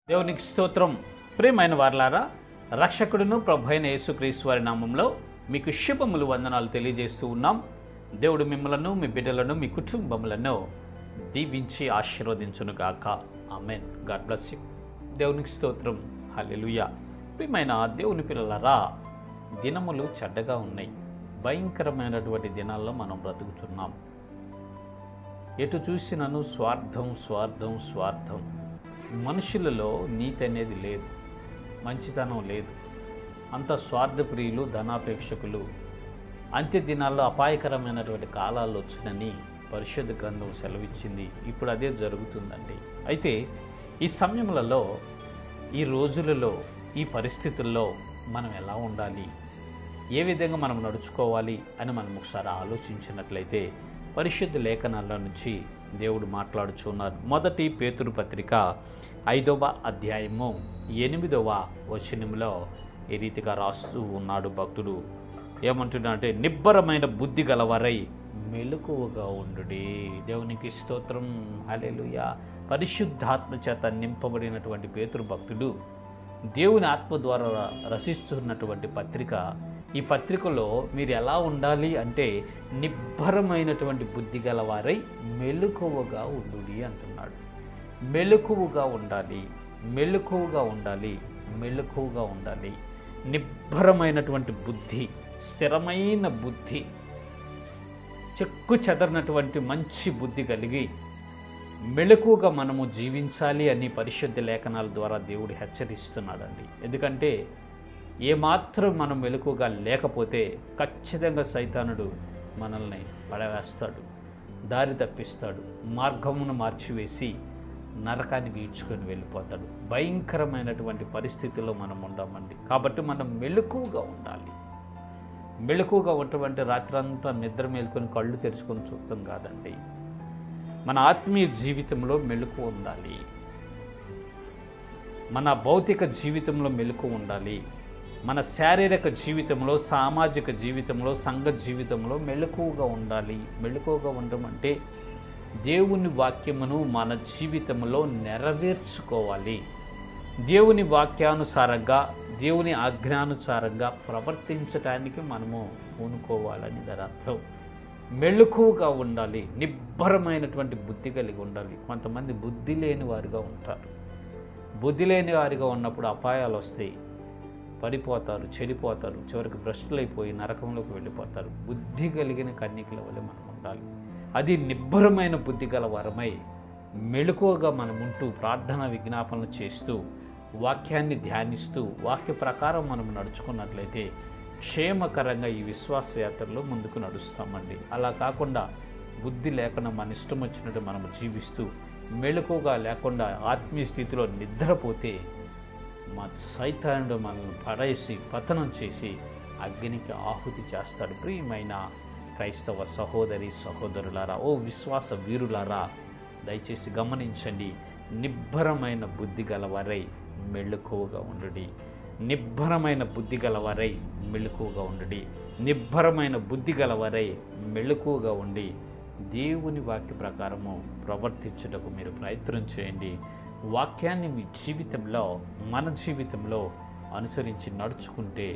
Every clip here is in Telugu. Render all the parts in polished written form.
దేవునికి స్తోత్రం. ప్రియమైన వారలారా, రక్షకుడును ప్రభు అయిన యేసుక్రీస్తు వారి నామంలో మీకు శుభములు వందనాలు తెలియజేస్తూ ఉన్నాం. దేవుడు మిమ్మలను, మీ బిడ్డలను, మీ కుటుంబములను దీవించి ఆశీర్వదించునుగాక. ఆమెన్. God bless you. దేవునికి స్తోత్రం. హల్లెలూయా. ప్రియమైన దేవుని పిల్లలారా, దినములు చెడ్డగా ఉన్నాయి. భయంకరమైనటువంటి దినాల్లో మనం బ్రతుకుతున్నాం. ఎటు చూసినను స్వార్థం స్వార్థం స్వార్థం. మనుషులలో నీతి అనేది లేదు, మంచితనం లేదు. అంత స్వార్థప్రియులు, ధనాపేక్షకులు. అంత్య దినాల్లో అపాయకరమైనటువంటి కాలాలు వచ్చినని పరిశుద్ధ గ్రంథం సెలవిచ్చింది. ఇప్పుడు అదే జరుగుతుందండి. అయితే ఈ సమయములలో, ఈ రోజులలో, ఈ పరిస్థితుల్లో మనం ఎలా ఉండాలి, ఏ విధంగా మనం నడుచుకోవాలి అని మనం ఒకసారి ఆలోచించినట్లయితే పరిశుద్ధ లేఖనాల్లో నుంచి దేవుడు మాట్లాడుచున్నారు. మొదటి పేతురు పత్రిక 5వ అధ్యాయము 8వ వచనంలో ఈ రీతిగా రాస్తూ ఉన్నాడు భక్తుడు. ఏమంటున్నాడంటే, నిబ్బరమైన బుద్ధి గలవారై మెలకువగా ఉండుడి. దేవునికి స్తోత్రం. హల్లెలూయా. పరిశుద్ధాత్మ చేత నింపబడినటువంటి పేతురు భక్తుడు దేవుని ఆత్మ ద్వారా రచిస్తున్నటువంటి పత్రిక. ఈ పత్రికలో మీరు ఎలా ఉండాలి అంటే, నిబ్బరమైనటువంటి బుద్ధి గలవారై మెలకువగా ఉండుడి అంటున్నాడు. మెలకువగా ఉండాలి, మెలకువగా ఉండాలి, మెలకువగా ఉండాలి. నిబ్బరమైనటువంటి బుద్ధి, స్థిరమైన బుద్ధి, చెక్కు చెదరినటువంటి మంచి బుద్ధి కలిగి మెలకువగా మనము జీవించాలి అని పరిశుద్ధ లేఖనాల ద్వారా దేవుడు హెచ్చరిస్తున్నాడండి. ఎందుకంటే ఏమాత్రం మనం మెలకువగా లేకపోతే ఖచ్చితంగా సైతానుడు మనల్ని పడవేస్తాడు, దారి తప్పిస్తాడు, మార్గమును మార్చివేసి నరకానికి ఈడ్చుకొని వెళ్ళిపోతాడు. భయంకరమైనటువంటి పరిస్థితుల్లో మనం ఉండమండి. కాబట్టి మనం మెలకువగా ఉండాలి. మెలకువగా ఉన్నటువంటి రాత్రంతా నిద్ర మేల్కొని కళ్ళు తెరుచుకొని చూస్తాం కాదండి. మన ఆత్మీయ జీవితంలో మెలకువ ఉండాలి. మన భౌతిక జీవితంలో మెలకువ ఉండాలి. మన శారీరక జీవితంలో, సామాజిక జీవితంలో, సంఘ జీవితంలో మెలకువగా ఉండాలి. మెలకువగా ఉండడం అంటే దేవుని వాక్యమును మన జీవితంలో నెరవేర్చుకోవాలి. దేవుని వాక్యానుసారంగా, దేవుని ఆజ్ఞానుసారంగా ప్రవర్తించడానికి మనము పూనుకోవాలని దాని అర్థం. మెలకువగా ఉండాలి, నిబ్బరమైనటువంటి బుద్ధి కలిగి ఉండాలి. కొంతమంది బుద్ధి లేని వారిగా ఉంటారు. బుద్ధి లేని వారిగా ఉన్నప్పుడు అపాయాలు వస్తాయి, పడిపోతారు, చెడిపోతారు, చివరికి భ్రష్టులైపోయి నరకంలోకి వెళ్ళిపోతారు. బుద్ధి కలిగిన కన్యకల వల్ల మనం ఉండాలి. అది నిబ్బరమైన బుద్ధి గల వరమై మెలకువగా మనం ఉంటూ ప్రార్థన విజ్ఞాపనలు చేస్తూ వాక్యాన్ని ధ్యానిస్తూ వాక్య ప్రకారం మనం నడుచుకున్నట్లయితే క్షేమకరంగా ఈ విశ్వాస యాత్రలో ముందుకు నడుస్తామండి. అలా కాకుండా బుద్ధి లేకుండా మన ఇష్టం వచ్చినట్టు మనము జీవిస్తూ మెలకువగా లేకుండా ఆత్మీయ స్థితిలో నిద్రపోతే మా సైతానుడు మనల్ని పడేసి పతనం చేసి అగ్నికి ఆహుతి చేస్తాడు. ప్రియమైన క్రైస్తవ సహోదరి సహోదరులారా, ఓ విశ్వాస వీరులారా, దయచేసి గమనించండి. నిబ్బరమైన బుద్ధి గలవారై మెలకువగా ఉండుడి. నిబ్బరమైన బుద్ధి గలవారై మెలకువగా ఉండుడి. నిబ్బరమైన బుద్ధి గలవారై మెలకువగా ఉండి దేవుని వాక్య ప్రకారము ప్రవర్తించుటకు మీరు ప్రయత్నం చేయండి. వాక్యాన్ని మీ జీవితంలో, మన జీవితంలో అనుసరించి నడుచుకుంటే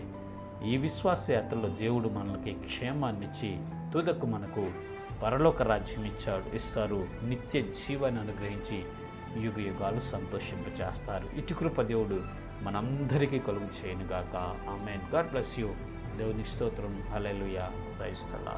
ఈ విశ్వాస యాత్రలో దేవుడు మనకి క్షేమాన్నిచ్చి తుదకు మనకు పరలోక రాజ్యం ఇస్తారు. నిత్య జీవాన్ని అనుగ్రహించి యుగ యుగాలు సంతోషింపచేస్తారు. ఇటు కృప దేవుడు మనందరికీ కలుగు చేయనుగాక. ఆమేన్. God bless you. దేవునికి స్తోత్రం. హల్లెలూయా. Praise the lord.